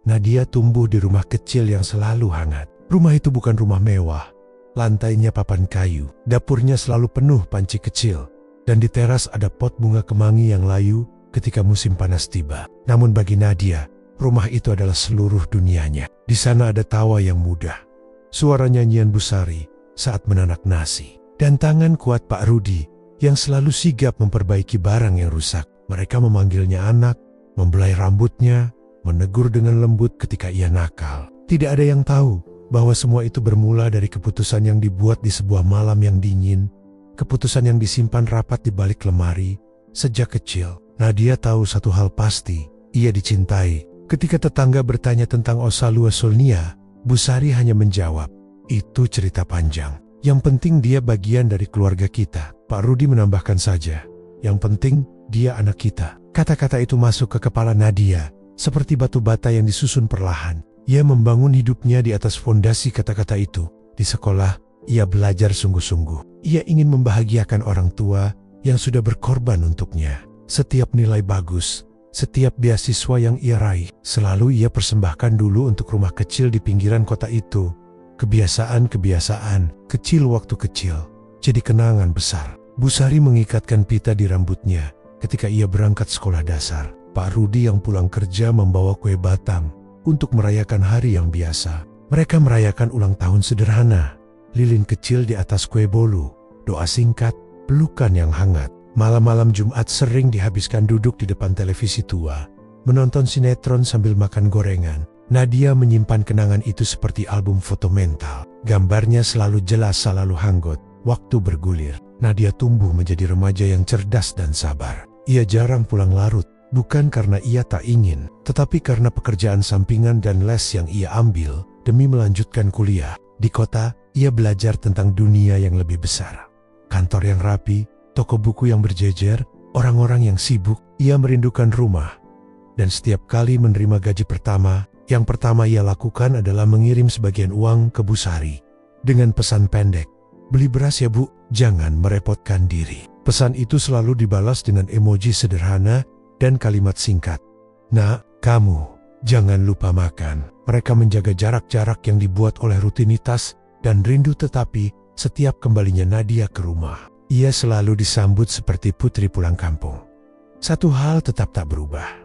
Nadia tumbuh di rumah kecil yang selalu hangat. Rumah itu bukan rumah mewah. Lantainya papan kayu, dapurnya selalu penuh panci kecil, dan di teras ada pot bunga kemangi yang layu ketika musim panas tiba. Namun bagi Nadia, rumah itu adalah seluruh dunianya. Di sana ada tawa yang mudah, suara nyanyian Bu Sari saat menanak nasi, dan tangan kuat Pak Rudi yang selalu sigap memperbaiki barang yang rusak. Mereka memanggilnya anak, membelai rambutnya, menegur dengan lembut ketika ia nakal. Tidak ada yang tahu bahwa semua itu bermula dari keputusan yang dibuat di sebuah malam yang dingin, keputusan yang disimpan rapat di balik lemari. Sejak kecil, Nadia tahu satu hal pasti, ia dicintai. Ketika tetangga bertanya tentang Osalua Solnia, Bu Sari hanya menjawab, "Itu cerita panjang. Yang penting dia bagian dari keluarga kita." Pak Rudi menambahkan saja, "Yang penting dia anak kita." Kata-kata itu masuk ke kepala Nadia seperti batu bata yang disusun perlahan. Ia membangun hidupnya di atas fondasi kata-kata itu. Di sekolah, ia belajar sungguh-sungguh. Ia ingin membahagiakan orang tua yang sudah berkorban untuknya. Setiap nilai bagus, setiap beasiswa yang ia raih, selalu ia persembahkan dulu untuk rumah kecil di pinggiran kota itu. Kebiasaan-kebiasaan kecil waktu kecil jadi kenangan besar. Bu Sari mengikatkan pita di rambutnya ketika ia berangkat sekolah dasar. Pak Rudi yang pulang kerja membawa kue batang untuk merayakan hari yang biasa. Mereka merayakan ulang tahun sederhana, lilin kecil di atas kue bolu, doa singkat, pelukan yang hangat. Malam-malam Jumat sering dihabiskan duduk di depan televisi tua, menonton sinetron sambil makan gorengan. Nadia menyimpan kenangan itu seperti album foto mental. Gambarnya selalu jelas, selalu hanggot. Waktu bergulir, Nadia tumbuh menjadi remaja yang cerdas dan sabar. Ia jarang pulang larut, bukan karena ia tak ingin, tetapi karena pekerjaan sampingan dan les yang ia ambil demi melanjutkan kuliah. Di kota, ia belajar tentang dunia yang lebih besar. Kantor yang rapi, toko buku yang berjejer, orang-orang yang sibuk. Ia merindukan rumah. Dan setiap kali menerima gaji pertama, yang pertama ia lakukan adalah mengirim sebagian uang ke Bu Sari dengan pesan pendek, "Beli beras ya Bu, jangan merepotkan diri." Pesan itu selalu dibalas dengan emoji sederhana dan kalimat singkat, "Nak, kamu jangan lupa makan." Mereka menjaga jarak-jarak yang dibuat oleh rutinitas dan rindu, tetapi setiap kembalinya Nadia ke rumah, ia selalu disambut seperti putri pulang kampung. Satu hal tetap tak berubah.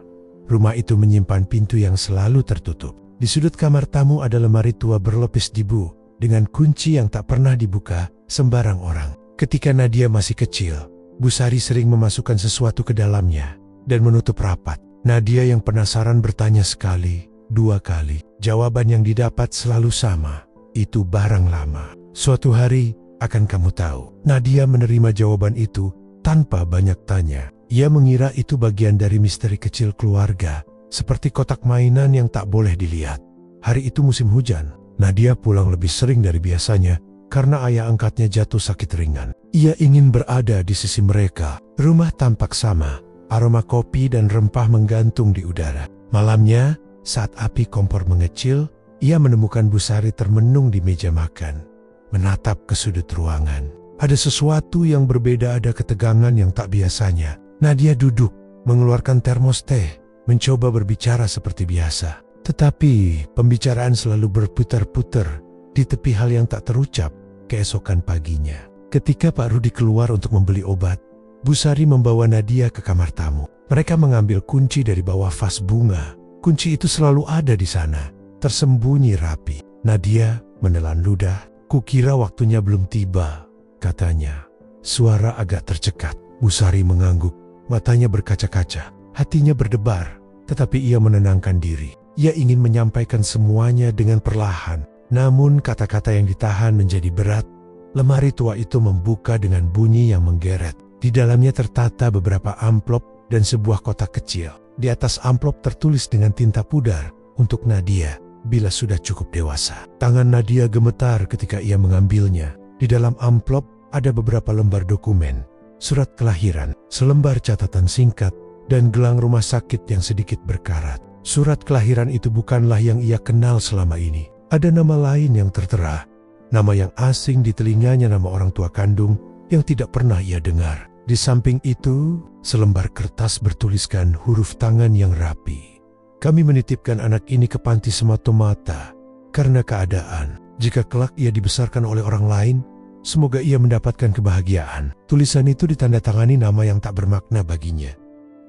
Rumah itu menyimpan pintu yang selalu tertutup. Di sudut kamar tamu ada lemari tua berlapis debu dengan kunci yang tak pernah dibuka sembarang orang. Ketika Nadia masih kecil, Bu Sari sering memasukkan sesuatu ke dalamnya dan menutup rapat. Nadia yang penasaran bertanya sekali, dua kali. Jawaban yang didapat selalu sama, "Itu barang lama. Suatu hari akan kamu tahu." Nadia menerima jawaban itu tanpa banyak tanya. Ia mengira itu bagian dari misteri kecil keluarga, seperti kotak mainan yang tak boleh dilihat. Hari itu musim hujan. Nadia pulang lebih sering dari biasanya karena ayah angkatnya jatuh sakit ringan. Ia ingin berada di sisi mereka. Rumah tampak sama, aroma kopi dan rempah menggantung di udara. Malamnya, saat api kompor mengecil, ia menemukan Bu Sari termenung di meja makan, menatap ke sudut ruangan. Ada sesuatu yang berbeda, ada ketegangan yang tak biasanya. Nadia duduk, mengeluarkan termos teh, mencoba berbicara seperti biasa. Tetapi pembicaraan selalu berputar-putar di tepi hal yang tak terucap. Keesokan paginya, ketika Pak Rudi keluar untuk membeli obat, Bu Sari membawa Nadia ke kamar tamu. Mereka mengambil kunci dari bawah vas bunga. Kunci itu selalu ada di sana, tersembunyi rapi. Nadia menelan ludah. "Kukira waktunya belum tiba," katanya. Suara agak tercekat. Bu Sari mengangguk. Matanya berkaca-kaca, hatinya berdebar, tetapi ia menenangkan diri. Ia ingin menyampaikan semuanya dengan perlahan, namun kata-kata yang ditahan menjadi berat. Lemari tua itu membuka dengan bunyi yang menggeret. Di dalamnya tertata beberapa amplop dan sebuah kotak kecil. Di atas amplop tertulis dengan tinta pudar, "Untuk Nadia, bila sudah cukup dewasa." Tangan Nadia gemetar ketika ia mengambilnya. Di dalam amplop ada beberapa lembar dokumen. Surat kelahiran, selembar catatan singkat, dan gelang rumah sakit yang sedikit berkarat. Surat kelahiran itu bukanlah yang ia kenal selama ini. Ada nama lain yang tertera, nama yang asing di telinganya, nama orang tua kandung yang tidak pernah ia dengar. Di samping itu, selembar kertas bertuliskan huruf tangan yang rapi. Kami menitipkan anak ini ke panti semata-mata karena keadaan. Jika kelak ia dibesarkan oleh orang lain, semoga ia mendapatkan kebahagiaan. Tulisan itu ditandatangani nama yang tak bermakna baginya.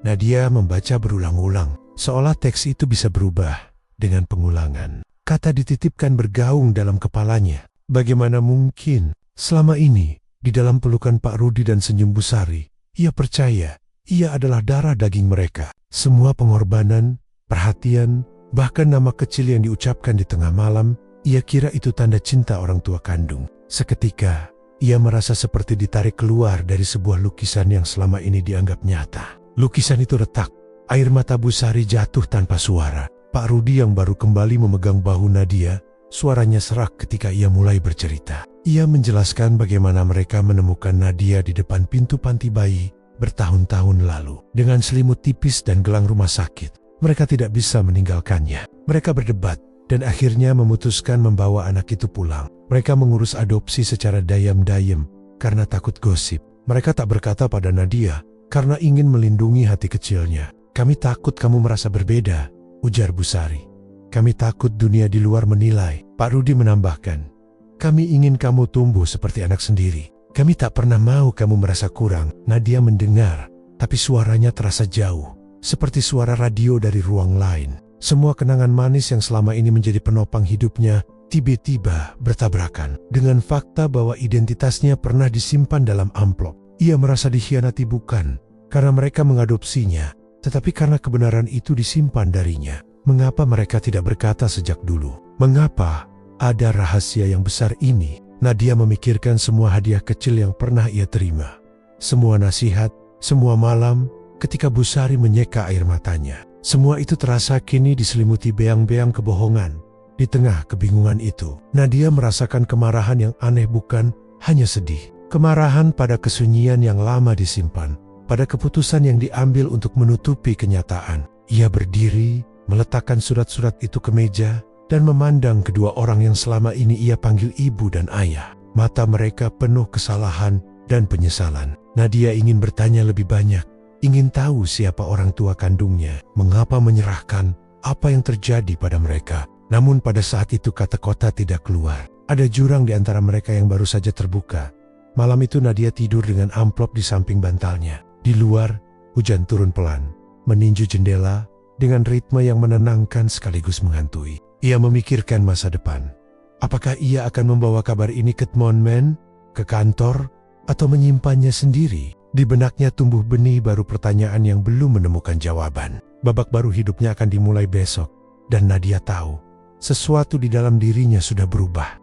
Nadia membaca berulang-ulang, seolah teks itu bisa berubah dengan pengulangan. Kata dititipkan bergaung dalam kepalanya. Bagaimana mungkin selama ini di dalam pelukan Pak Rudi dan senyum Bu Sari, ia percaya ia adalah darah daging mereka. Semua pengorbanan, perhatian, bahkan nama kecil yang diucapkan di tengah malam, ia kira itu tanda cinta orang tua kandung. Seketika, ia merasa seperti ditarik keluar dari sebuah lukisan yang selama ini dianggap nyata. Lukisan itu retak, air mata Bu Sari jatuh tanpa suara. Pak Rudi yang baru kembali memegang bahu Nadia, suaranya serak ketika ia mulai bercerita. Ia menjelaskan bagaimana mereka menemukan Nadia di depan pintu panti bayi bertahun-tahun lalu. Dengan selimut tipis dan gelang rumah sakit, mereka tidak bisa meninggalkannya. Mereka berdebat dan akhirnya memutuskan membawa anak itu pulang. Mereka mengurus adopsi secara dayam-dayam karena takut gosip. Mereka tak berkata pada Nadia karena ingin melindungi hati kecilnya. "Kami takut kamu merasa berbeda," ujar Bu Sari. "Kami takut dunia di luar menilai." Pak Rudi menambahkan, "Kami ingin kamu tumbuh seperti anak sendiri. Kami tak pernah mau kamu merasa kurang." Nadia mendengar, tapi suaranya terasa jauh, seperti suara radio dari ruang lain. Semua kenangan manis yang selama ini menjadi penopang hidupnya tiba-tiba bertabrakan dengan fakta bahwa identitasnya pernah disimpan dalam amplop. Ia merasa dikhianati bukan karena mereka mengadopsinya, tetapi karena kebenaran itu disimpan darinya. Mengapa mereka tidak berkata sejak dulu? Mengapa ada rahasia yang besar ini? Nadia memikirkan semua hadiah kecil yang pernah ia terima. Semua nasihat, semua malam, ketika Bu Sari menyeka air matanya. Semua itu terasa kini diselimuti beang-beang kebohongan. Di tengah kebingungan itu, Nadia merasakan kemarahan yang aneh, bukan hanya sedih. Kemarahan pada kesunyian yang lama disimpan, pada keputusan yang diambil untuk menutupi kenyataan. Ia berdiri, meletakkan surat-surat itu ke meja, dan memandang kedua orang yang selama ini ia panggil ibu dan ayah. Mata mereka penuh kesalahan dan penyesalan. Nadia ingin bertanya lebih banyak. Ingin tahu siapa orang tua kandungnya, mengapa menyerahkan, apa yang terjadi pada mereka. Namun pada saat itu kata-kata tidak keluar. Ada jurang di antara mereka yang baru saja terbuka. Malam itu Nadia tidur dengan amplop di samping bantalnya. Di luar, hujan turun pelan, meninju jendela dengan ritme yang menenangkan sekaligus menghantui. Ia memikirkan masa depan. Apakah ia akan membawa kabar ini ke Monmen, ke kantor, atau menyimpannya sendiri? Di benaknya tumbuh benih baru pertanyaan yang belum menemukan jawaban. Babak baru hidupnya akan dimulai besok, dan Nadia tahu sesuatu di dalam dirinya sudah berubah.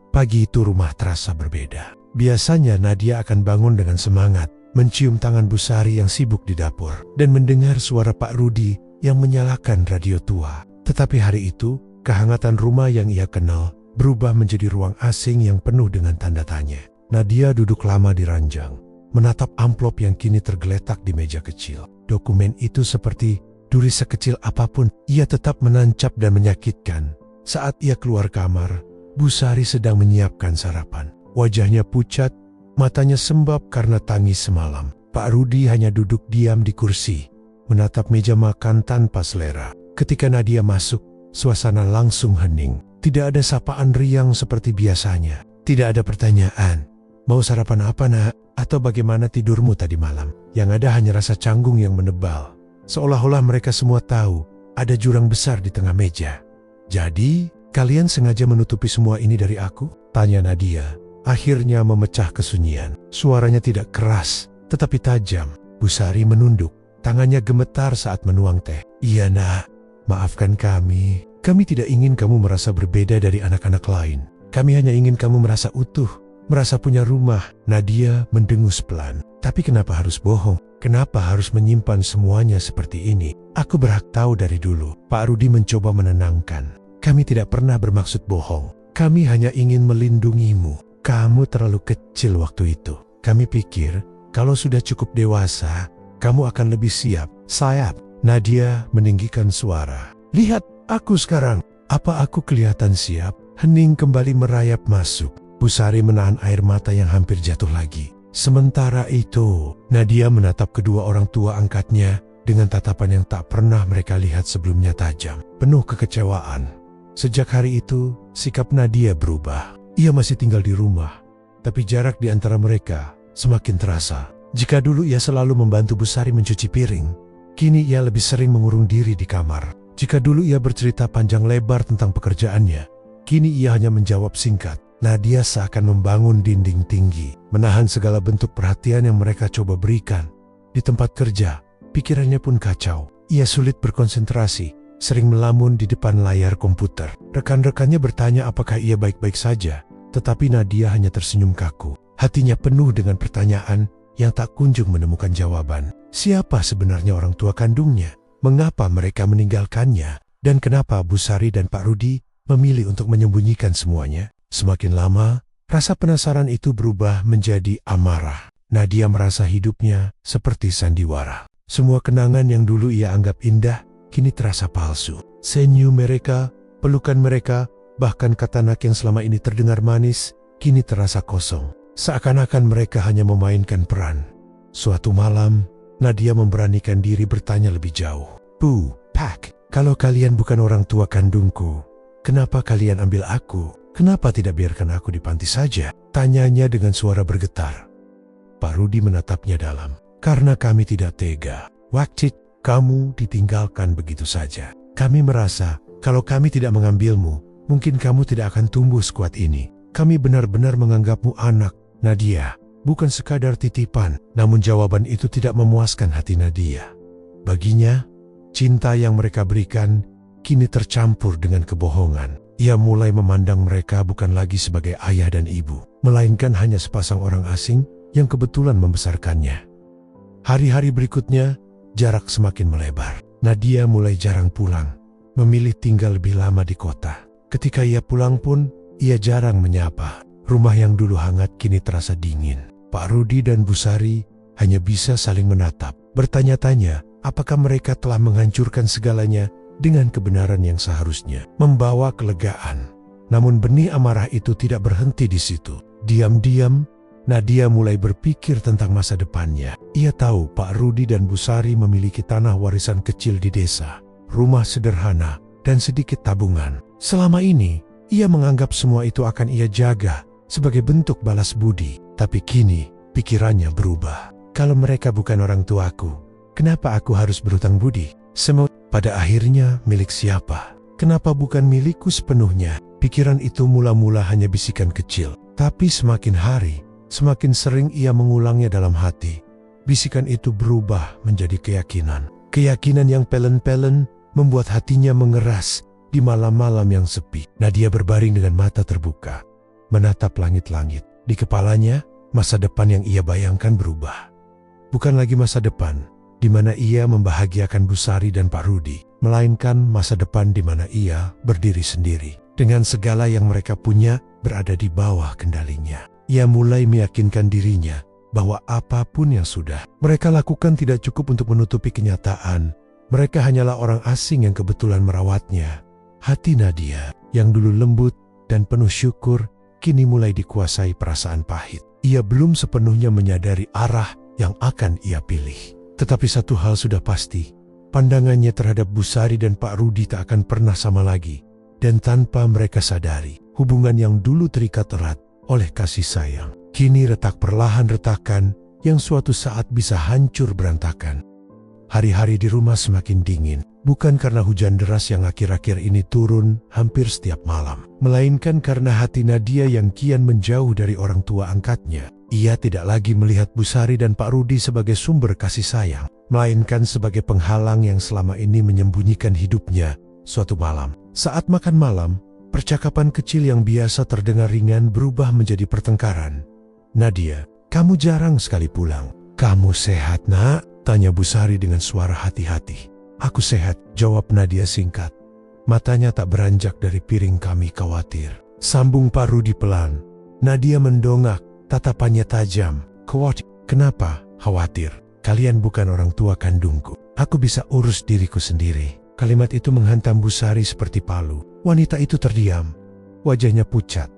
Pagi itu rumah terasa berbeda. Biasanya Nadia akan bangun dengan semangat, mencium tangan Bu Sari yang sibuk di dapur, dan mendengar suara Pak Rudi yang menyalakan radio tua. Tetapi hari itu, kehangatan rumah yang ia kenal berubah menjadi ruang asing yang penuh dengan tanda tanya. Nadia duduk lama di ranjang, menatap amplop yang kini tergeletak di meja kecil. Dokumen itu seperti duri sekecil apapun, ia tetap menancap dan menyakitkan. Saat ia keluar kamar, Bu Sari sedang menyiapkan sarapan. Wajahnya pucat, matanya sembab karena tangis semalam. Pak Rudi hanya duduk diam di kursi, menatap meja makan tanpa selera. Ketika Nadia masuk, suasana langsung hening. Tidak ada sapaan riang seperti biasanya. Tidak ada pertanyaan, "Mau sarapan apa, Nak?" atau "Bagaimana tidurmu tadi malam?" Yang ada hanya rasa canggung yang menebal. Seolah-olah mereka semua tahu ada jurang besar di tengah meja. "Jadi, kalian sengaja menutupi semua ini dari aku?" tanya Nadia. Akhirnya memecah kesunyian. Suaranya tidak keras, tetapi tajam. Bu Sari menunduk. Tangannya gemetar saat menuang teh. "Iya, Nak. Maafkan kami. Kami tidak ingin kamu merasa berbeda dari anak-anak lain. Kami hanya ingin kamu merasa utuh, merasa punya rumah." Nadia mendengus pelan. "Tapi kenapa harus bohong? Kenapa harus menyimpan semuanya seperti ini? Aku berhak tahu dari dulu." Pak Rudi mencoba menenangkan. "Kami tidak pernah bermaksud bohong. Kami hanya ingin melindungimu. Kamu terlalu kecil waktu itu. Kami pikir kalau sudah cukup dewasa, kamu akan lebih siap." "Siap?" Nadia meninggikan suara. "Lihat aku sekarang. Apa aku kelihatan siap?" Hening kembali merayap masuk. Bu Sari menahan air mata yang hampir jatuh lagi. Sementara itu, Nadia menatap kedua orang tua angkatnya dengan tatapan yang tak pernah mereka lihat sebelumnya tajam, penuh kekecewaan. Sejak hari itu, sikap Nadia berubah. Ia masih tinggal di rumah, tapi jarak di antara mereka semakin terasa. Jika dulu ia selalu membantu Busari mencuci piring, kini ia lebih sering mengurung diri di kamar. Jika dulu ia bercerita panjang lebar tentang pekerjaannya, kini ia hanya menjawab singkat. Nadia seakan membangun dinding tinggi, menahan segala bentuk perhatian yang mereka coba berikan. Di tempat kerja, pikirannya pun kacau. Ia sulit berkonsentrasi, sering melamun di depan layar komputer. Rekan-rekannya bertanya apakah ia baik-baik saja, tetapi Nadia hanya tersenyum kaku. Hatinya penuh dengan pertanyaan yang tak kunjung menemukan jawaban. Siapa sebenarnya orang tua kandungnya? Mengapa mereka meninggalkannya? Dan kenapa Busari dan Pak Rudi memilih untuk menyembunyikan semuanya? Semakin lama, rasa penasaran itu berubah menjadi amarah. Nadia merasa hidupnya seperti sandiwara. Semua kenangan yang dulu ia anggap indah, kini terasa palsu. Senyum mereka, pelukan mereka, bahkan kata anak yang selama ini terdengar manis, kini terasa kosong. Seakan-akan mereka hanya memainkan peran. Suatu malam, Nadia memberanikan diri bertanya lebih jauh. Bu, Pak, kalau kalian bukan orang tua kandungku, kenapa kalian ambil aku? Kenapa tidak biarkan aku di panti saja? Tanyanya dengan suara bergetar. Pak Rudi menatapnya dalam. Karena kami tidak tega. Waktu kamu ditinggalkan begitu saja. Kami merasa kalau kami tidak mengambilmu, mungkin kamu tidak akan tumbuh sekuat ini. Kami benar-benar menganggapmu anak, Nadia. Bukan sekadar titipan, namun jawaban itu tidak memuaskan hati Nadia. Baginya, cinta yang mereka berikan kini tercampur dengan kebohongan. Ia mulai memandang mereka bukan lagi sebagai ayah dan ibu, melainkan hanya sepasang orang asing yang kebetulan membesarkannya. Hari-hari berikutnya, jarak semakin melebar. Nadia mulai jarang pulang, memilih tinggal lebih lama di kota. Ketika ia pulang pun, ia jarang menyapa. Rumah yang dulu hangat kini terasa dingin. Pak Rudi dan Busari hanya bisa saling menatap, bertanya-tanya apakah mereka telah menghancurkan segalanya dengan kebenaran yang seharusnya membawa kelegaan. Namun benih amarah itu tidak berhenti di situ. Diam-diam, Nadia mulai berpikir tentang masa depannya. Ia tahu Pak Rudi dan Busari memiliki tanah warisan kecil di desa, rumah sederhana, dan sedikit tabungan. Selama ini, ia menganggap semua itu akan ia jaga sebagai bentuk balas budi. Tapi kini, pikirannya berubah. Kalau mereka bukan orang tuaku, kenapa aku harus berhutang budi? Semua pada akhirnya milik siapa? Kenapa bukan milikku sepenuhnya? Pikiran itu mula-mula hanya bisikan kecil. Tapi semakin hari, semakin sering ia mengulangnya dalam hati. Bisikan itu berubah menjadi keyakinan. Keyakinan yang pelen-pelen membuat hatinya mengeras di malam-malam yang sepi. Nadia berbaring dengan mata terbuka, menatap langit-langit. Di kepalanya, masa depan yang ia bayangkan berubah. Bukan lagi masa depan di mana ia membahagiakan Busari dan Pak Rudi, melainkan masa depan di mana ia berdiri sendiri. Dengan segala yang mereka punya berada di bawah kendalinya. Ia mulai meyakinkan dirinya bahwa apapun yang sudah mereka lakukan tidak cukup untuk menutupi kenyataan. Mereka hanyalah orang asing yang kebetulan merawatnya. Hati Nadia yang dulu lembut dan penuh syukur, kini mulai dikuasai perasaan pahit. Ia belum sepenuhnya menyadari arah yang akan ia pilih. Tetapi satu hal sudah pasti, pandangannya terhadap Busari dan Pak Rudi tak akan pernah sama lagi. Dan tanpa mereka sadari, hubungan yang dulu terikat erat oleh kasih sayang, kini retak perlahan retakan yang suatu saat bisa hancur berantakan. Hari-hari di rumah semakin dingin, bukan karena hujan deras yang akhir-akhir ini turun hampir setiap malam, melainkan karena hati Nadia yang kian menjauh dari orang tua angkatnya. Ia tidak lagi melihat Busari dan Pak Rudi sebagai sumber kasih sayang, melainkan sebagai penghalang yang selama ini menyembunyikan hidupnya. Suatu malam, saat makan malam, percakapan kecil yang biasa terdengar ringan berubah menjadi pertengkaran. Nadia, kamu jarang sekali pulang. Kamu sehat, nak? Tanya Busari dengan suara hati-hati. Aku sehat, jawab Nadia singkat. Matanya tak beranjak dari piring. Kami khawatir, sambung Pak Rudi pelan. Nadia mendongak, tatapannya tajam. Khawatir? Kenapa khawatir? Kalian bukan orang tua kandungku. Aku bisa urus diriku sendiri. Kalimat itu menghantam Busari seperti palu. Wanita itu terdiam, wajahnya pucat.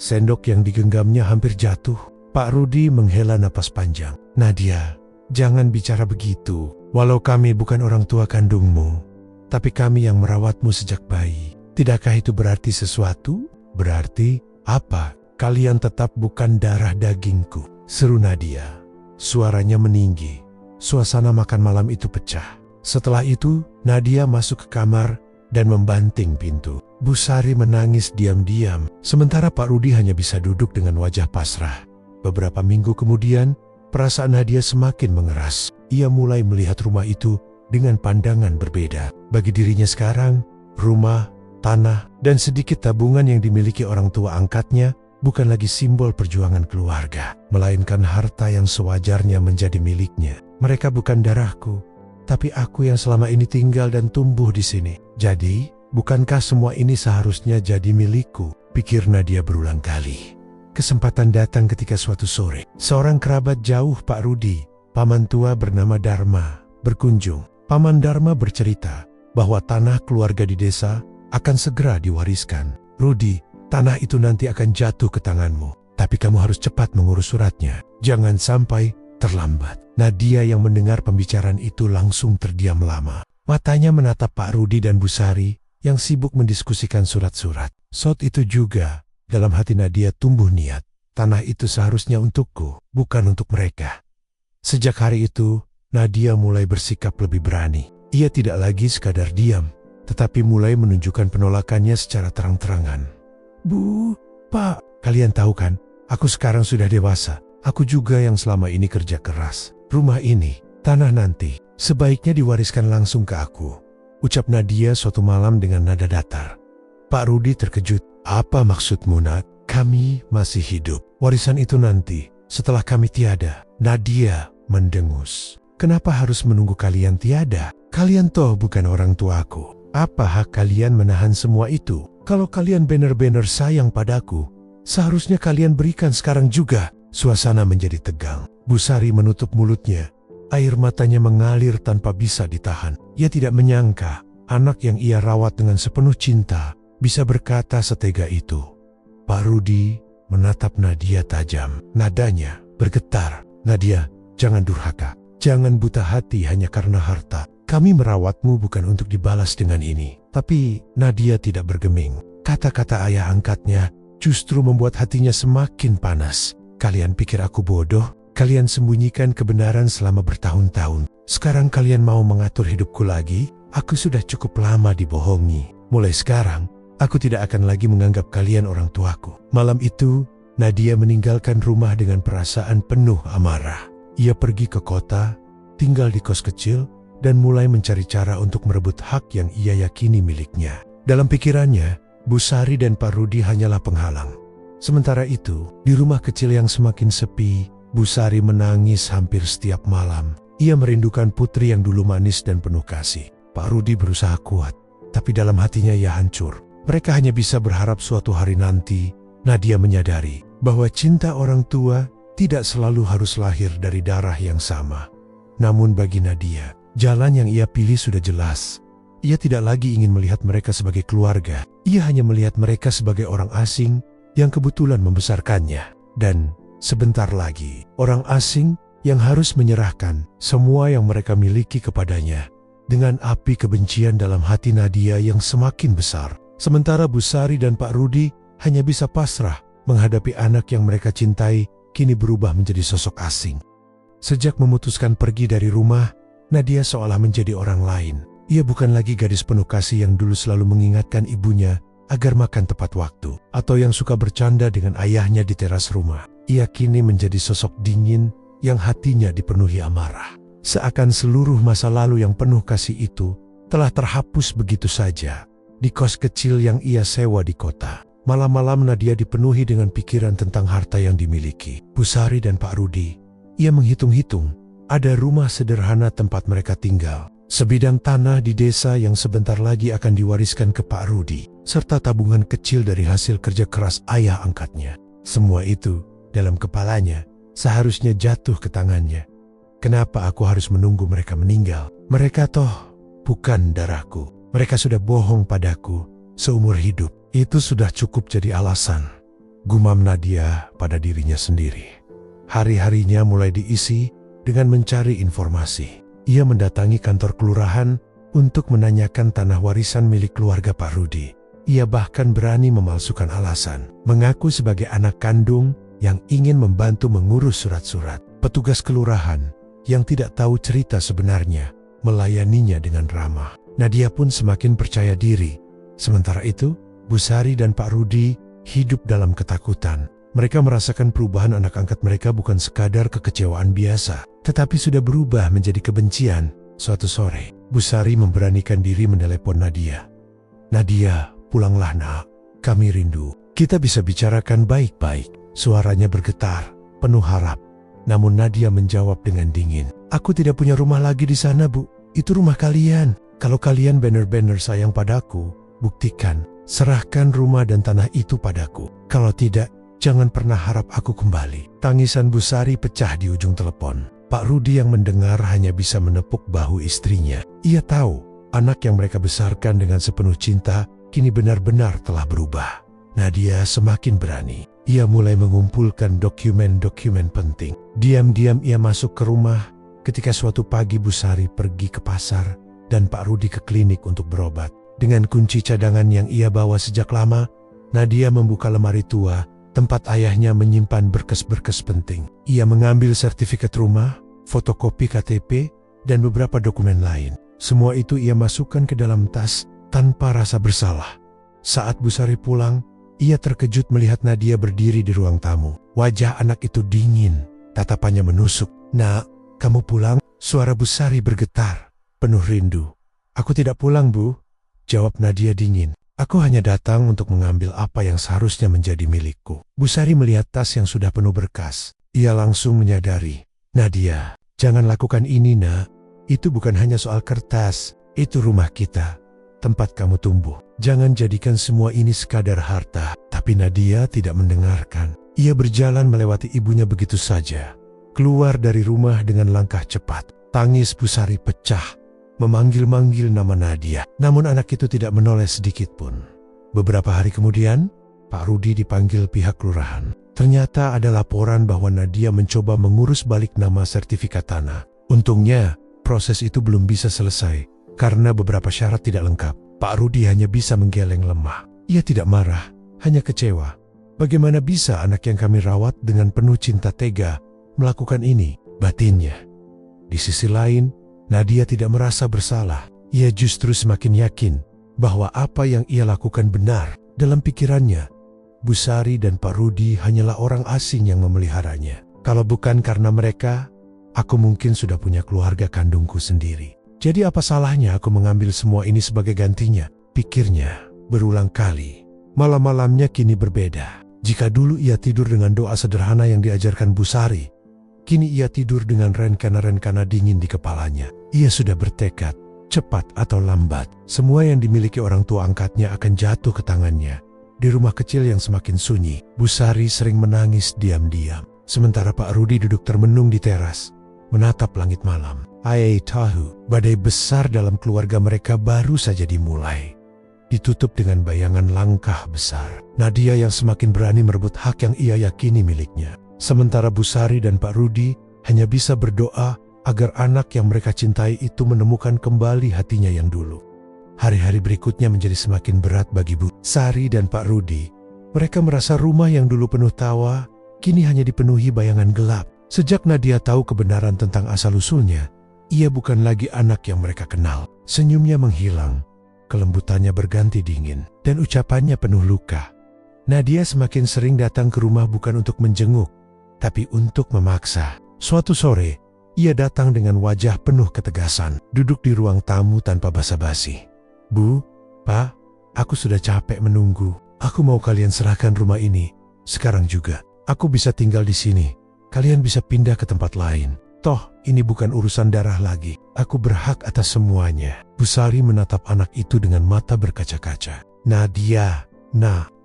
Sendok yang digenggamnya hampir jatuh. Pak Rudi menghela napas panjang. Nadia, jangan bicara begitu. Walau kami bukan orang tua kandungmu, tapi kami yang merawatmu sejak bayi. Tidakkah itu berarti sesuatu? Berarti apa? Kalian tetap bukan darah dagingku, seru Nadia. Suaranya meninggi. Suasana makan malam itu pecah. Setelah itu, Nadia masuk ke kamar dan membanting pintu. Busari menangis diam-diam, sementara Pak Rudi hanya bisa duduk dengan wajah pasrah. Beberapa minggu kemudian, perasaan Nadia semakin mengeras. Ia mulai melihat rumah itu dengan pandangan berbeda. Bagi dirinya sekarang, rumah, tanah, dan sedikit tabungan yang dimiliki orang tua angkatnya bukan lagi simbol perjuangan keluarga, melainkan harta yang sewajarnya menjadi miliknya. Mereka bukan darahku, tapi aku yang selama ini tinggal dan tumbuh di sini. Jadi, bukankah semua ini seharusnya jadi milikku? Pikir Nadia berulang kali. Kesempatan datang ketika suatu sore, seorang kerabat jauh Pak Rudi, paman tua bernama Dharma, berkunjung. Paman Dharma bercerita bahwa tanah keluarga di desa akan segera diwariskan. Rudi, tanah itu nanti akan jatuh ke tanganmu, tapi kamu harus cepat mengurus suratnya. Jangan sampai terlambat. Nadia yang mendengar pembicaraan itu langsung terdiam lama. Matanya menatap Pak Rudi dan Busari yang sibuk mendiskusikan surat-surat. Saat itu juga, dalam hati Nadia tumbuh niat. Tanah itu seharusnya untukku, bukan untuk mereka. Sejak hari itu, Nadia mulai bersikap lebih berani. Ia tidak lagi sekadar diam, tetapi mulai menunjukkan penolakannya secara terang-terangan. Bu, Pak, kalian tahu kan, aku sekarang sudah dewasa. Aku juga yang selama ini kerja keras. Rumah ini, tanah nanti, sebaiknya diwariskan langsung ke aku, ucap Nadia suatu malam dengan nada datar. Pak Rudi terkejut. Apa maksudmu, Nat? Kami masih hidup. Warisan itu nanti, setelah kami tiada. Nadia mendengus. Kenapa harus menunggu kalian tiada? Kalian toh bukan orang tuaku. Apa hak kalian menahan semua itu? Kalau kalian benar-benar sayang padaku, seharusnya kalian berikan sekarang juga. Suasana menjadi tegang. Busari menutup mulutnya. Air matanya mengalir tanpa bisa ditahan. Ia tidak menyangka anak yang ia rawat dengan sepenuh cinta bisa berkata setega itu. Pak Rudi menatap Nadia tajam. Nadanya bergetar. Nadia, jangan durhaka. Jangan buta hati hanya karena harta. Kami merawatmu bukan untuk dibalas dengan ini. Tapi Nadia tidak bergeming. Kata-kata ayah angkatnya justru membuat hatinya semakin panas. Kalian pikir aku bodoh? Kalian sembunyikan kebenaran selama bertahun-tahun. Sekarang kalian mau mengatur hidupku lagi? Aku sudah cukup lama dibohongi. Mulai sekarang, aku tidak akan lagi menganggap kalian orang tuaku. Malam itu, Nadia meninggalkan rumah dengan perasaan penuh amarah. Ia pergi ke kota, tinggal di kos kecil, dan mulai mencari cara untuk merebut hak yang ia yakini miliknya. Dalam pikirannya, Busari dan Pak Rudi hanyalah penghalang. Sementara itu, di rumah kecil yang semakin sepi, Busari menangis hampir setiap malam. Ia merindukan putri yang dulu manis dan penuh kasih. Pak Rudi berusaha kuat, tapi dalam hatinya ia hancur. Mereka hanya bisa berharap suatu hari nanti, Nadia menyadari bahwa cinta orang tua tidak selalu harus lahir dari darah yang sama. Namun bagi Nadia, jalan yang ia pilih sudah jelas. Ia tidak lagi ingin melihat mereka sebagai keluarga. Ia hanya melihat mereka sebagai orang asing yang kebetulan membesarkannya. Dan sebentar lagi, orang asing yang harus menyerahkan semua yang mereka miliki kepadanya. Dengan api kebencian dalam hati Nadia yang semakin besar. Sementara Busari dan Pak Rudi hanya bisa pasrah menghadapi anak yang mereka cintai kini berubah menjadi sosok asing. Sejak memutuskan pergi dari rumah, Nadia seolah menjadi orang lain. Ia bukan lagi gadis penuh kasih yang dulu selalu mengingatkan ibunya agar makan tepat waktu, atau yang suka bercanda dengan ayahnya di teras rumah. Ia kini menjadi sosok dingin yang hatinya dipenuhi amarah. Seakan seluruh masa lalu yang penuh kasih itu telah terhapus begitu saja. Di kos kecil yang ia sewa di kota, malam-malam Nadia dipenuhi dengan pikiran tentang harta yang dimiliki. Busari dan Pak Rudi, ia menghitung-hitung, ada rumah sederhana tempat mereka tinggal, sebidang tanah di desa yang sebentar lagi akan diwariskan ke Pak Rudi, serta tabungan kecil dari hasil kerja keras ayah angkatnya. Semua itu dalam kepalanya seharusnya jatuh ke tangannya. Kenapa aku harus menunggu mereka meninggal? Mereka toh bukan darahku. Mereka sudah bohong padaku seumur hidup. Itu sudah cukup jadi alasan, gumam Nadia pada dirinya sendiri. Hari-harinya mulai diisi dengan mencari informasi. Ia mendatangi kantor kelurahan untuk menanyakan tanah warisan milik keluarga Pak Rudi. Ia bahkan berani memalsukan alasan, mengaku sebagai anak kandung yang ingin membantu mengurus surat-surat. Petugas kelurahan yang tidak tahu cerita sebenarnya melayaninya dengan ramah. Nadia pun semakin percaya diri. Sementara itu, Bu Sari dan Pak Rudi hidup dalam ketakutan. Mereka merasakan perubahan anak angkat mereka bukan sekadar kekecewaan biasa, tetapi sudah berubah menjadi kebencian. Suatu sore, Bu Sari memberanikan diri menelepon Nadia. "Nadia, pulanglah nak, kami rindu. Kita bisa bicarakan baik-baik." Suaranya bergetar, penuh harap. Namun Nadia menjawab dengan dingin, "Aku tidak punya rumah lagi di sana, Bu. Itu rumah kalian. Kalau kalian benar-benar sayang padaku, buktikan. Serahkan rumah dan tanah itu padaku. Kalau tidak, jangan pernah harap aku kembali." Tangisan Bu Sari pecah di ujung telepon. Pak Rudi yang mendengar hanya bisa menepuk bahu istrinya. Ia tahu anak yang mereka besarkan dengan sepenuh cinta kini benar-benar telah berubah. Nadia semakin berani. Ia mulai mengumpulkan dokumen-dokumen penting. Diam-diam ia masuk ke rumah ketika suatu pagi Bu Sari pergi ke pasar dan Pak Rudi ke klinik untuk berobat. Dengan kunci cadangan yang ia bawa sejak lama, Nadia membuka lemari tua tempat ayahnya menyimpan berkas-berkas penting. Ia mengambil sertifikat rumah, fotokopi KTP, dan beberapa dokumen lain. Semua itu ia masukkan ke dalam tas tanpa rasa bersalah. Saat Bu Sari pulang, ia terkejut melihat Nadia berdiri di ruang tamu. Wajah anak itu dingin, tatapannya menusuk. "Nak, kamu pulang?" Suara Bu Sari bergetar, penuh rindu. "Aku tidak pulang, Bu," jawab Nadia dingin. "Aku hanya datang untuk mengambil apa yang seharusnya menjadi milikku." Bu Sari melihat tas yang sudah penuh berkas. Ia langsung menyadari, "Nadia, jangan lakukan ini, nak. Itu bukan hanya soal kertas. Itu rumah kita, tempat kamu tumbuh. Jangan jadikan semua ini sekadar harta." Tapi Nadia tidak mendengarkan. Ia berjalan melewati ibunya begitu saja. Keluar dari rumah dengan langkah cepat. Tangis Bu Sari pecah, memanggil-manggil nama Nadia. Namun anak itu tidak menoleh sedikit pun. Beberapa hari kemudian, Pak Rudi dipanggil pihak kelurahan. Ternyata ada laporan bahwa Nadia mencoba mengurus balik nama sertifikat tanah. Untungnya, proses itu belum bisa selesai karena beberapa syarat tidak lengkap. Pak Rudi hanya bisa menggeleng lemah. Ia tidak marah, hanya kecewa. Bagaimana bisa anak yang kami rawat dengan penuh cinta tega melakukan ini, batinnya. Di sisi lain, Nadia tidak merasa bersalah. Ia justru semakin yakin bahwa apa yang ia lakukan benar. Dalam pikirannya, Bu Sari dan Pak Rudi hanyalah orang asing yang memeliharanya. Kalau bukan karena mereka, aku mungkin sudah punya keluarga kandungku sendiri. Jadi apa salahnya aku mengambil semua ini sebagai gantinya? Pikirnya berulang kali. Malam-malamnya kini berbeda. Jika dulu ia tidur dengan doa sederhana yang diajarkan Bu Sari, kini ia tidur dengan rencana-rencana dingin di kepalanya. Ia sudah bertekad, cepat atau lambat, semua yang dimiliki orang tua angkatnya akan jatuh ke tangannya. Di rumah kecil yang semakin sunyi, Bu Sari sering menangis diam-diam. Sementara Pak Rudi duduk termenung di teras, menatap langit malam. Ayah tahu, badai besar dalam keluarga mereka baru saja dimulai. Ditutup dengan bayangan langkah besar. Nadia yang semakin berani merebut hak yang ia yakini miliknya. Sementara Bu Sari dan Pak Rudi hanya bisa berdoa agar anak yang mereka cintai itu menemukan kembali hatinya yang dulu. Hari-hari berikutnya menjadi semakin berat bagi Bu Sari dan Pak Rudi. Mereka merasa rumah yang dulu penuh tawa, kini hanya dipenuhi bayangan gelap. Sejak Nadia tahu kebenaran tentang asal-usulnya, ia bukan lagi anak yang mereka kenal. Senyumnya menghilang, kelembutannya berganti dingin, dan ucapannya penuh luka. Nadia semakin sering datang ke rumah bukan untuk menjenguk, tapi untuk memaksa. Suatu sore, ia datang dengan wajah penuh ketegasan, duduk di ruang tamu tanpa basa-basi. "Bu, Pak, aku sudah capek menunggu. Aku mau kalian serahkan rumah ini. Sekarang juga, aku bisa tinggal di sini. Kalian bisa pindah ke tempat lain. Toh, ini bukan urusan darah lagi. Aku berhak atas semuanya." Bu Sari menatap anak itu dengan mata berkaca-kaca. "Nadia,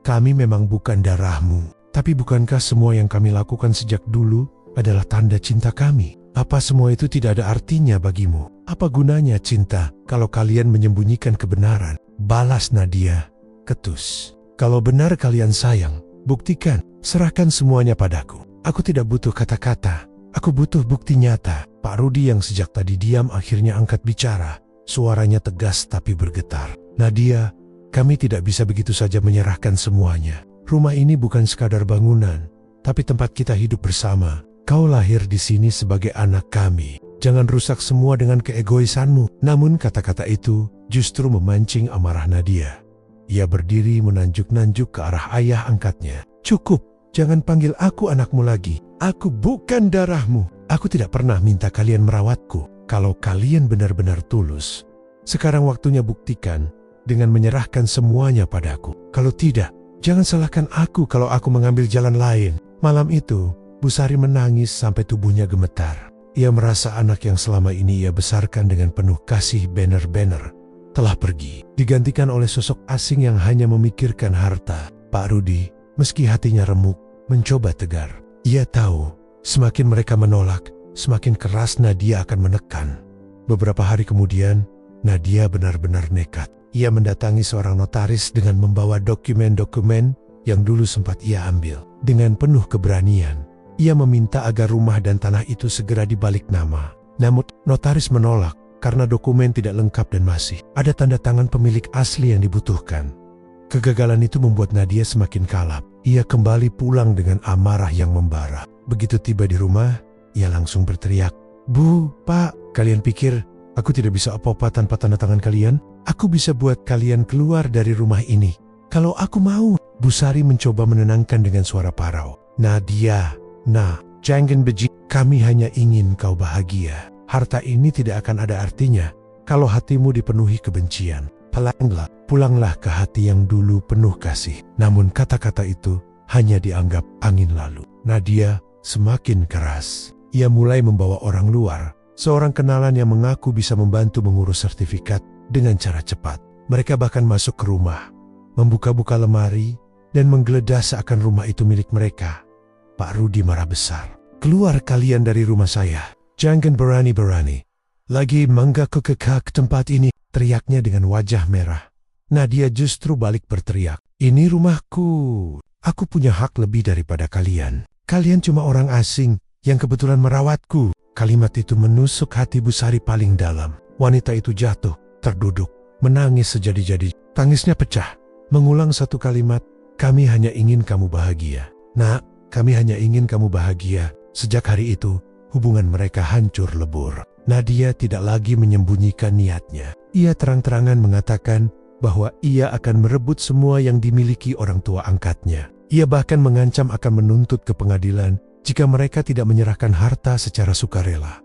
kami memang bukan darahmu. Tapi bukankah semua yang kami lakukan sejak dulu adalah tanda cinta kami? Apa semua itu tidak ada artinya bagimu? Apa gunanya cinta kalau kalian menyembunyikan kebenaran?" Balas Nadia, ketus. "Kalau benar kalian sayang, buktikan. Serahkan semuanya padaku. Aku tidak butuh kata-kata. Aku butuh bukti nyata. Pak Rudi yang sejak tadi diam akhirnya angkat bicara. Suaranya tegas tapi bergetar. Nadia, kami tidak bisa begitu saja menyerahkan semuanya. Rumah ini bukan sekadar bangunan, tapi tempat kita hidup bersama. Kau lahir di sini sebagai anak kami. Jangan rusak semua dengan keegoisanmu. Namun kata-kata itu justru memancing amarah Nadia. Ia berdiri menanjuk-nanjuk ke arah ayah angkatnya. Cukup, jangan panggil aku anakmu lagi. Aku bukan darahmu. Aku tidak pernah minta kalian merawatku. Kalau kalian benar-benar tulus, sekarang waktunya buktikan dengan menyerahkan semuanya padaku. Kalau tidak, jangan salahkan aku kalau aku mengambil jalan lain. Malam itu, Bu Sari menangis sampai tubuhnya gemetar. Ia merasa anak yang selama ini ia besarkan dengan penuh kasih banner-banner telah pergi, digantikan oleh sosok asing yang hanya memikirkan harta. Pak Rudi, meski hatinya remuk, mencoba tegar. Ia tahu, semakin mereka menolak, semakin keras Nadia akan menekan. Beberapa hari kemudian, Nadia benar-benar nekat. Ia mendatangi seorang notaris dengan membawa dokumen-dokumen yang dulu sempat ia ambil. Dengan penuh keberanian, ia meminta agar rumah dan tanah itu segera dibalik nama. Namun, notaris menolak karena dokumen tidak lengkap dan masih ada tanda tangan pemilik asli yang dibutuhkan. Kegagalan itu membuat Nadia semakin kalap. Ia kembali pulang dengan amarah yang membara. Begitu tiba di rumah, ia langsung berteriak, "Bu, Pak, kalian pikir aku tidak bisa apa-apa tanpa tanda tangan kalian? Aku bisa buat kalian keluar dari rumah ini. Kalau aku mau." Bu Sari mencoba menenangkan dengan suara parau. "Nadia, jangan begitu. Kami hanya ingin kau bahagia. Harta ini tidak akan ada artinya kalau hatimu dipenuhi kebencian. Pulanglah ke hati yang dulu penuh kasih." Namun kata-kata itu hanya dianggap angin lalu. Nadia semakin keras. Ia mulai membawa orang luar, seorang kenalan yang mengaku bisa membantu mengurus sertifikat dengan cara cepat. Mereka bahkan masuk ke rumah, membuka-buka lemari, dan menggeledah seakan rumah itu milik mereka. Pak Rudi marah besar. "Keluar kalian dari rumah saya. Jangan berani-berani lagi mengganggu ke tempat ini," teriaknya dengan wajah merah. Nadia justru balik berteriak, "Ini rumahku. Aku punya hak lebih daripada kalian. Kalian cuma orang asing yang kebetulan merawatku." Kalimat itu menusuk hati Bu Sari paling dalam. Wanita itu jatuh, terduduk, menangis sejadi-jadi. Tangisnya pecah, mengulang satu kalimat, "Kami hanya ingin kamu bahagia. Nak, kami hanya ingin kamu bahagia." Sejak hari itu, hubungan mereka hancur lebur. Nadia tidak lagi menyembunyikan niatnya. Ia terang-terangan mengatakan bahwa ia akan merebut semua yang dimiliki orang tua angkatnya. Ia bahkan mengancam akan menuntut ke pengadilan jika mereka tidak menyerahkan harta secara sukarela.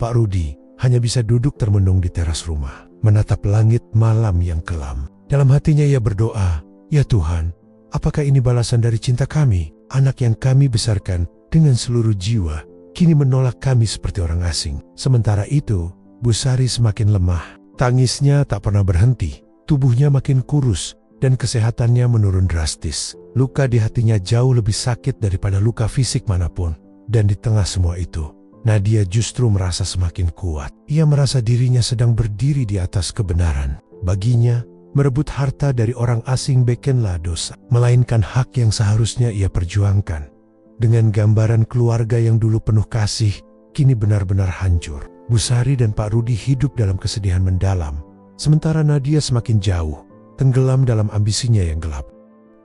Pak Rudi hanya bisa duduk termenung di teras rumah, menatap langit malam yang kelam. Dalam hatinya ia berdoa, "Ya Tuhan, apakah ini balasan dari cinta kami? Anak yang kami besarkan dengan seluruh jiwa kini menolak kami seperti orang asing." Sementara itu, Bu Sari semakin lemah. Tangisnya tak pernah berhenti. Tubuhnya makin kurus dan kesehatannya menurun drastis. Luka di hatinya jauh lebih sakit daripada luka fisik manapun. Dan di tengah semua itu, Nadia justru merasa semakin kuat. Ia merasa dirinya sedang berdiri di atas kebenaran. Baginya, merebut harta dari orang asing bukanlah dosa, melainkan hak yang seharusnya ia perjuangkan. Dengan gambaran keluarga yang dulu penuh kasih, kini benar-benar hancur. Bu Sari dan Pak Rudi hidup dalam kesedihan mendalam, sementara Nadia semakin jauh, tenggelam dalam ambisinya yang gelap.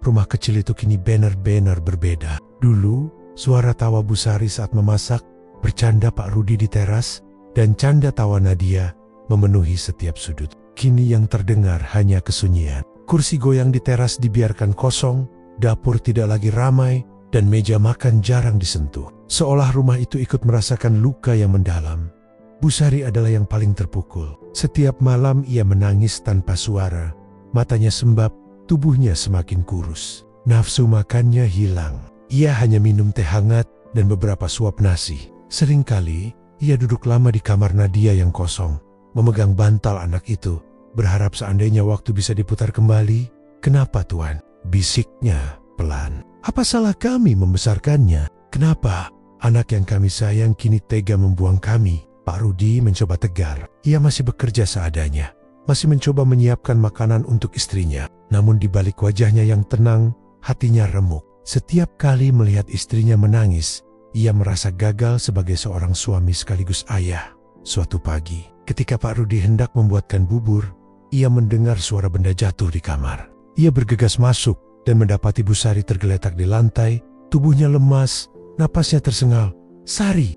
Rumah kecil itu kini benar-benar berbeda. Dulu, suara tawa Bu Sari saat memasak, bercanda Pak Rudi di teras, dan canda tawa Nadia memenuhi setiap sudut. Kini yang terdengar hanya kesunyian. Kursi goyang di teras dibiarkan kosong, dapur tidak lagi ramai, dan meja makan jarang disentuh. Seolah rumah itu ikut merasakan luka yang mendalam. Bu Sari adalah yang paling terpukul. Setiap malam ia menangis tanpa suara. Matanya sembab, tubuhnya semakin kurus. Nafsu makannya hilang. Ia hanya minum teh hangat dan beberapa suap nasi. Seringkali, ia duduk lama di kamar Nadia yang kosong, memegang bantal anak itu, berharap seandainya waktu bisa diputar kembali. "Kenapa Tuan?" bisiknya pelan. "Apa salah kami membesarkannya? Kenapa anak yang kami sayang kini tega membuang kami?" Pak Rudi mencoba tegar. Ia masih bekerja seadanya, masih mencoba menyiapkan makanan untuk istrinya. Namun di balik wajahnya yang tenang, hatinya remuk. Setiap kali melihat istrinya menangis, Ia merasa gagal sebagai seorang suami sekaligus ayah. Suatu pagi, ketika Pak Rudi hendak membuatkan bubur, ia mendengar suara benda jatuh di kamar. Ia bergegas masuk dan mendapati Bu Sari tergeletak di lantai, tubuhnya lemas, napasnya tersengal. "Sari!"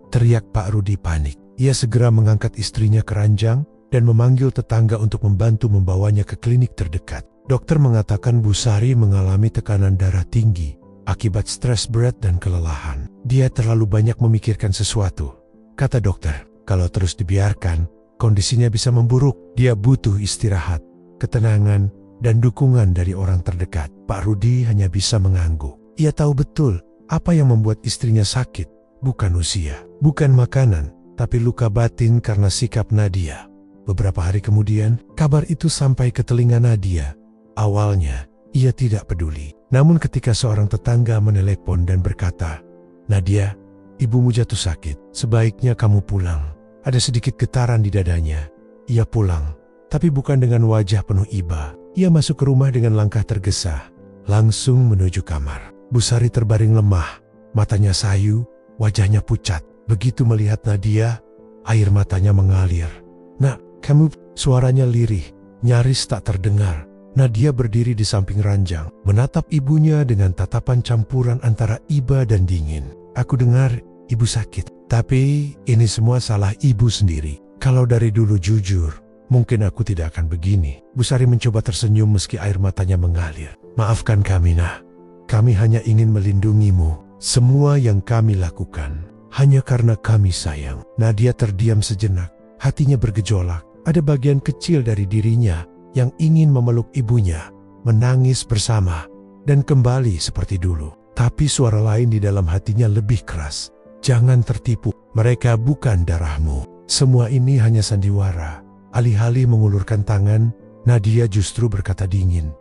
teriak Pak Rudi panik. Ia segera mengangkat istrinya ke ranjang dan memanggil tetangga untuk membantu membawanya ke klinik terdekat. Dokter mengatakan Bu Sari mengalami tekanan darah tinggi akibat stres berat dan kelelahan. Dia terlalu banyak memikirkan sesuatu. Kata dokter, kalau terus dibiarkan, kondisinya bisa memburuk. Dia butuh istirahat, ketenangan, dan dukungan dari orang terdekat. Pak Rudi hanya bisa mengangguk. Ia tahu betul apa yang membuat istrinya sakit. Bukan usia, bukan makanan, tapi luka batin karena sikap Nadia. Beberapa hari kemudian, kabar itu sampai ke telinga Nadia. Awalnya, ia tidak peduli. Namun ketika seorang tetangga menelepon dan berkata, "Nadia, ibumu jatuh sakit. Sebaiknya kamu pulang." Ada sedikit getaran di dadanya. Ia pulang, tapi bukan dengan wajah penuh iba. Ia masuk ke rumah dengan langkah tergesa, langsung menuju kamar. Bu Sari terbaring lemah, matanya sayu, wajahnya pucat. Begitu melihat Nadia, air matanya mengalir. "Nak, kamu..." Suaranya lirih, nyaris tak terdengar. Nadia berdiri di samping ranjang, menatap ibunya dengan tatapan campuran antara iba dan dingin. "Aku dengar ibu sakit, tapi ini semua salah ibu sendiri. Kalau dari dulu jujur, mungkin aku tidak akan begini." Bu Sari mencoba tersenyum meski air matanya mengalir. "Maafkan kami, Nah. Kami hanya ingin melindungimu. Semua yang kami lakukan hanya karena kami sayang." Nadia terdiam sejenak, hatinya bergejolak. Ada bagian kecil dari dirinya yang ingin memeluk ibunya, menangis bersama, dan kembali seperti dulu. Tapi suara lain di dalam hatinya lebih keras. "Jangan tertipu, mereka bukan darahmu. Semua ini hanya sandiwara." Alih-alih mengulurkan tangan, Nadia justru berkata dingin,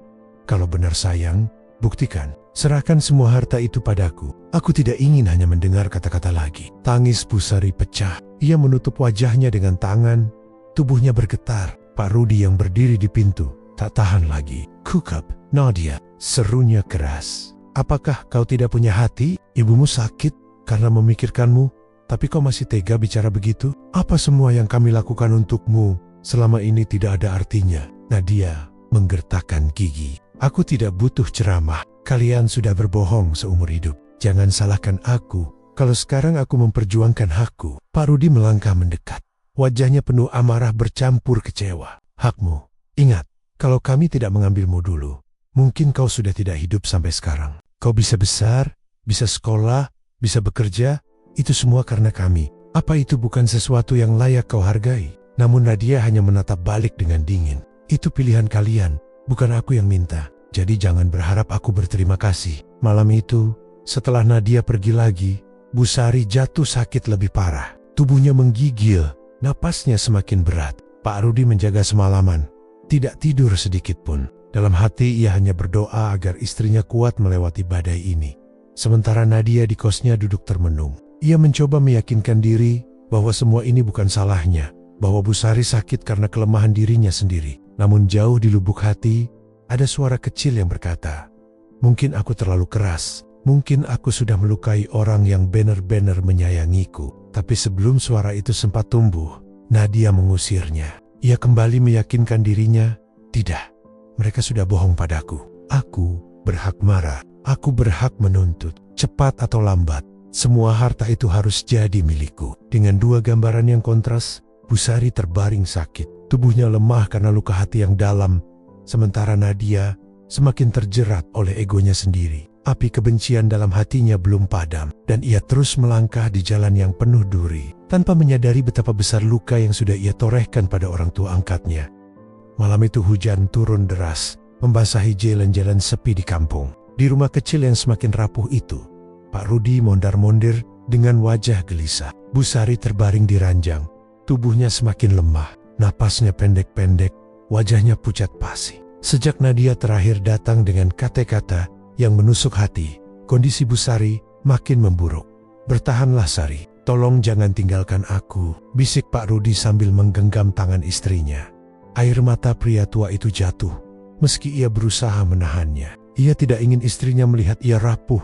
"Kalau benar sayang, buktikan. Serahkan semua harta itu padaku." Aku tidak ingin hanya mendengar kata-kata lagi. Tangis Bu Sari pecah. Ia menutup wajahnya dengan tangan, tubuhnya bergetar. Pak Rudi yang berdiri di pintu tak tahan lagi. "Kukap, Nadia," serunya keras. "Apakah kau tidak punya hati? Ibumu sakit karena memikirkanmu, tapi kau masih tega bicara begitu? Apa semua yang kami lakukan untukmu selama ini tidak ada artinya?" Nadia menggertakkan gigi. "Aku tidak butuh ceramah. Kalian sudah berbohong seumur hidup. Jangan salahkan aku kalau sekarang aku memperjuangkan hakku." Pak Rudi melangkah mendekat. Wajahnya penuh amarah bercampur kecewa. "Hakmu. Ingat, kalau kami tidak mengambilmu dulu, mungkin kau sudah tidak hidup sampai sekarang. Kau bisa besar, bisa sekolah, bisa bekerja, itu semua karena kami. Apa itu bukan sesuatu yang layak kau hargai?" Namun Nadia hanya menatap balik dengan dingin. "Itu pilihan kalian, bukan aku yang minta. Jadi jangan berharap aku berterima kasih." Malam itu, setelah Nadia pergi lagi, Bu Sari jatuh sakit lebih parah. Tubuhnya menggigil. Napasnya semakin berat. Pak Rudi menjaga semalaman, tidak tidur sedikit pun. Dalam hati ia hanya berdoa agar istrinya kuat melewati badai ini. Sementara Nadia di kosnya duduk termenung. Ia mencoba meyakinkan diri bahwa semua ini bukan salahnya, bahwa Bu Sari sakit karena kelemahan dirinya sendiri. Namun jauh di lubuk hati, ada suara kecil yang berkata, "Mungkin aku terlalu keras. Mungkin aku sudah melukai orang yang benar-benar menyayangiku." Tapi sebelum suara itu sempat tumbuh, Nadia mengusirnya. Ia kembali meyakinkan dirinya, "Tidak, mereka sudah bohong padaku. Aku berhak marah, aku berhak menuntut. Cepat atau lambat, semua harta itu harus jadi milikku." Dengan dua gambaran yang kontras, Bu Sari terbaring sakit. Tubuhnya lemah karena luka hati yang dalam, sementara Nadia semakin terjerat oleh egonya sendiri. Api kebencian dalam hatinya belum padam, dan ia terus melangkah di jalan yang penuh duri, tanpa menyadari betapa besar luka yang sudah ia torehkan pada orang tua angkatnya. Malam itu hujan turun deras, membasahi jalan-jalan sepi di kampung. Di rumah kecil yang semakin rapuh itu, Pak Rudi mondar-mondir dengan wajah gelisah. Bu Sari terbaring di ranjang, tubuhnya semakin lemah, napasnya pendek-pendek, wajahnya pucat pasi. Sejak Nadia terakhir datang dengan kata-kata yang menusuk hati, kondisi Bu Sari makin memburuk. "Bertahanlah Sari, tolong jangan tinggalkan aku," bisik Pak Rudi sambil menggenggam tangan istrinya. Air mata pria tua itu jatuh, meski ia berusaha menahannya. Ia tidak ingin istrinya melihat ia rapuh,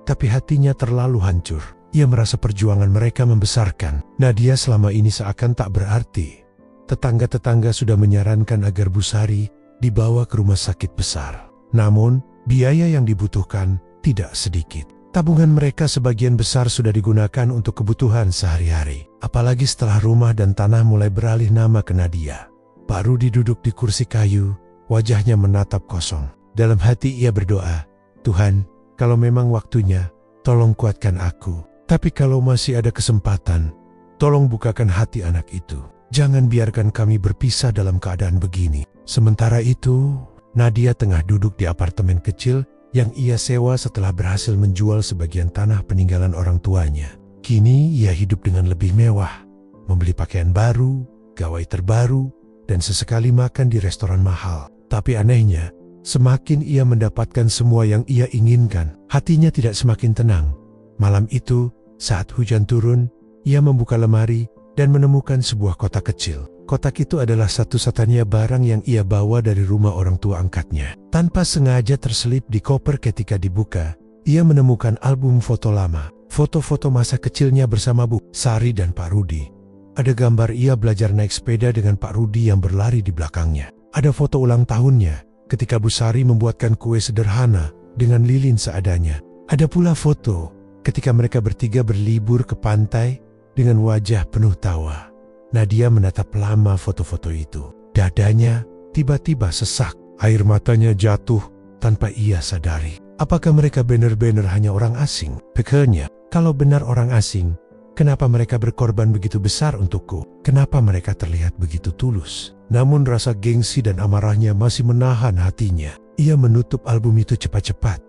tapi hatinya terlalu hancur. Ia merasa perjuangan mereka membesarkan Nadia selama ini seakan tak berarti. Tetangga-tetangga sudah menyarankan agar Busari dibawa ke rumah sakit besar. Namun, biaya yang dibutuhkan tidak sedikit. Tabungan mereka sebagian besar sudah digunakan untuk kebutuhan sehari-hari. Apalagi setelah rumah dan tanah mulai beralih nama ke Nadia. Pak Rudi duduk di kursi kayu, wajahnya menatap kosong. Dalam hati ia berdoa, "Tuhan, kalau memang waktunya, tolong kuatkan aku. Tapi kalau masih ada kesempatan, tolong bukakan hati anak itu. Jangan biarkan kami berpisah dalam keadaan begini." Sementara itu, Nadia tengah duduk di apartemen kecil yang ia sewa setelah berhasil menjual sebagian tanah peninggalan orang tuanya. Kini ia hidup dengan lebih mewah, membeli pakaian baru, gawai terbaru, dan sesekali makan di restoran mahal. Tapi anehnya, semakin ia mendapatkan semua yang ia inginkan, hatinya tidak semakin tenang. Malam itu, saat hujan turun, ia membuka lemari dan menemukan sebuah kotak kecil. Kotak itu adalah satu-satunya barang yang ia bawa dari rumah orang tua angkatnya. Tanpa sengaja terselip di koper ketika dibuka, ia menemukan album foto lama. Foto-foto masa kecilnya bersama Bu Sari dan Pak Rudi. Ada gambar ia belajar naik sepeda dengan Pak Rudi yang berlari di belakangnya. Ada foto ulang tahunnya ketika Bu Sari membuatkan kue sederhana dengan lilin seadanya. Ada pula foto ketika mereka bertiga berlibur ke pantai dengan wajah penuh tawa. Nadia menatap lama foto-foto itu. Dadanya tiba-tiba sesak. Air matanya jatuh tanpa ia sadari. Apakah mereka benar-benar hanya orang asing? Pikirnya, kalau benar orang asing, kenapa mereka berkorban begitu besar untukku? Kenapa mereka terlihat begitu tulus? Namun rasa gengsi dan amarahnya masih menahan hatinya. Ia menutup album itu cepat-cepat,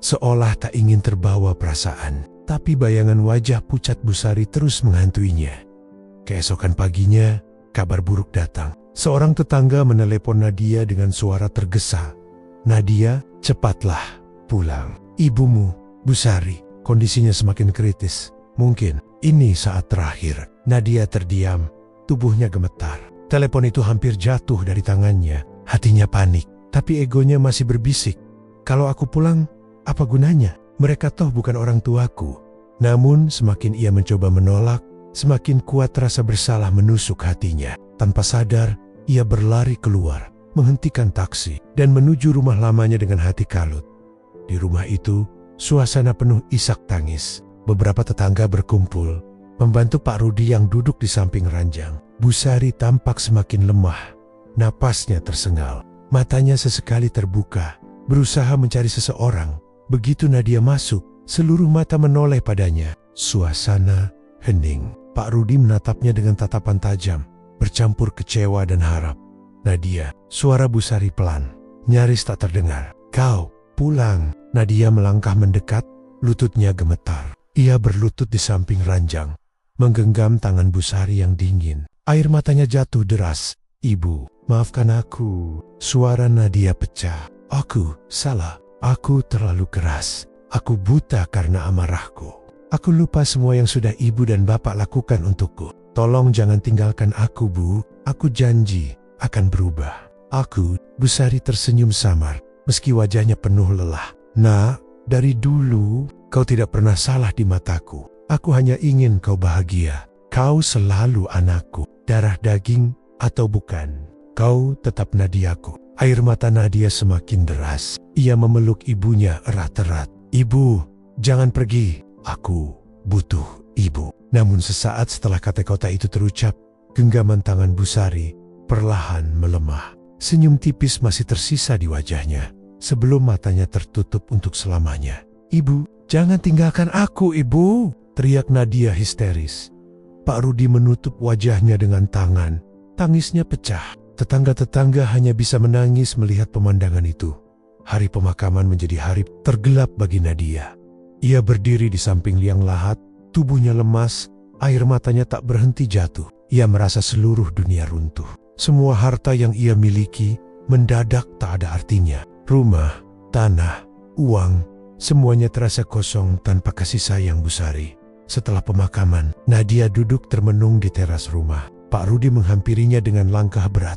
seolah tak ingin terbawa perasaan. Tapi bayangan wajah pucat Busari terus menghantuinya. Keesokan paginya, kabar buruk datang. Seorang tetangga menelepon Nadia dengan suara tergesa. "Nadia, cepatlah pulang. Ibumu, Busari, kondisinya semakin kritis. Mungkin ini saat terakhir." Nadia terdiam, tubuhnya gemetar. Telepon itu hampir jatuh dari tangannya. Hatinya panik, tapi egonya masih berbisik. "Kalau aku pulang, apa gunanya? Mereka toh bukan orang tuaku." Namun semakin ia mencoba menolak, semakin kuat rasa bersalah menusuk hatinya. Tanpa sadar, ia berlari keluar, menghentikan taksi, dan menuju rumah lamanya dengan hati kalut. Di rumah itu, suasana penuh isak tangis. Beberapa tetangga berkumpul, membantu Pak Rudi yang duduk di samping ranjang. Busari tampak semakin lemah, napasnya tersengal. Matanya sesekali terbuka, berusaha mencari seseorang. Begitu Nadia masuk, seluruh mata menoleh padanya. Suasana hening. Pak Rudi menatapnya dengan tatapan tajam, bercampur kecewa dan harap. "Nadia," suara Busari pelan, nyaris tak terdengar. "Kau pulang." Nadia melangkah mendekat, lututnya gemetar. Ia berlutut di samping ranjang, menggenggam tangan Busari yang dingin. Air matanya jatuh deras. "Ibu, maafkan aku." Suara Nadia pecah. "Aku salah. Aku terlalu keras. Aku buta karena amarahku. Aku lupa semua yang sudah ibu dan bapak lakukan untukku. Tolong jangan tinggalkan aku, Bu. Aku janji akan berubah." "Aku," Busari tersenyum samar, meski wajahnya penuh lelah. "Nak, dari dulu kau tidak pernah salah di mataku. Aku hanya ingin kau bahagia. Kau selalu anakku, darah daging atau bukan. Kau tetap Nadiaku." Air mata Nadia semakin deras. Ia memeluk ibunya erat-erat. "Ibu, jangan pergi. Aku butuh ibu." Namun sesaat setelah kata-kata itu terucap, genggaman tangan Busari perlahan melemah. Senyum tipis masih tersisa di wajahnya, sebelum matanya tertutup untuk selamanya. "Ibu, jangan tinggalkan aku, Ibu!" teriak Nadia histeris. Pak Rudi menutup wajahnya dengan tangan. Tangisnya pecah. Tetangga-tetangga hanya bisa menangis melihat pemandangan itu. Hari pemakaman menjadi hari tergelap bagi Nadia. Ia berdiri di samping liang lahat, tubuhnya lemas, air matanya tak berhenti jatuh. Ia merasa seluruh dunia runtuh. Semua harta yang ia miliki mendadak tak ada artinya. Rumah, tanah, uang, semuanya terasa kosong tanpa kasih sayang Busari. Setelah pemakaman, Nadia duduk termenung di teras rumah. Pak Rudi menghampirinya dengan langkah berat.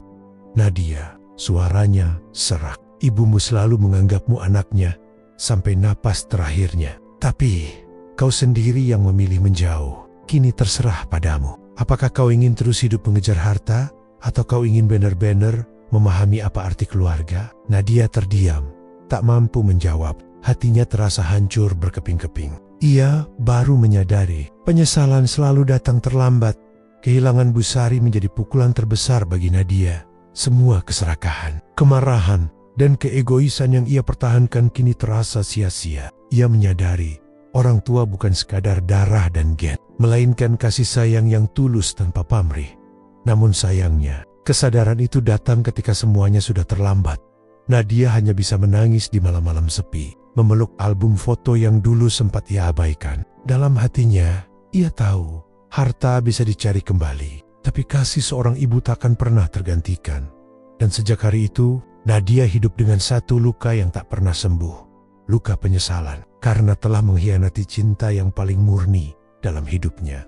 "Nadia," suaranya serak, "ibumu selalu menganggapmu anaknya sampai napas terakhirnya. Tapi, kau sendiri yang memilih menjauh. Kini terserah padamu. Apakah kau ingin terus hidup mengejar harta? Atau kau ingin benar-benar memahami apa arti keluarga? Nadia terdiam, tak mampu menjawab. Hatinya terasa hancur berkeping-keping. Ia baru menyadari, penyesalan selalu datang terlambat. Kehilangan Busari menjadi pukulan terbesar bagi Nadia. Semua keserakahan, kemarahan, dan keegoisan yang ia pertahankan kini terasa sia-sia. Ia menyadari, orang tua bukan sekadar darah dan gen, melainkan kasih sayang yang tulus tanpa pamrih. Namun sayangnya, kesadaran itu datang ketika semuanya sudah terlambat. Nadia hanya bisa menangis di malam-malam sepi, memeluk album foto yang dulu sempat ia abaikan. Dalam hatinya, ia tahu harta bisa dicari kembali, tapi kasih seorang ibu takkan pernah tergantikan. Dan sejak hari itu, Nadia hidup dengan satu luka yang tak pernah sembuh. Luka penyesalan karena telah mengkhianati cinta yang paling murni dalam hidupnya.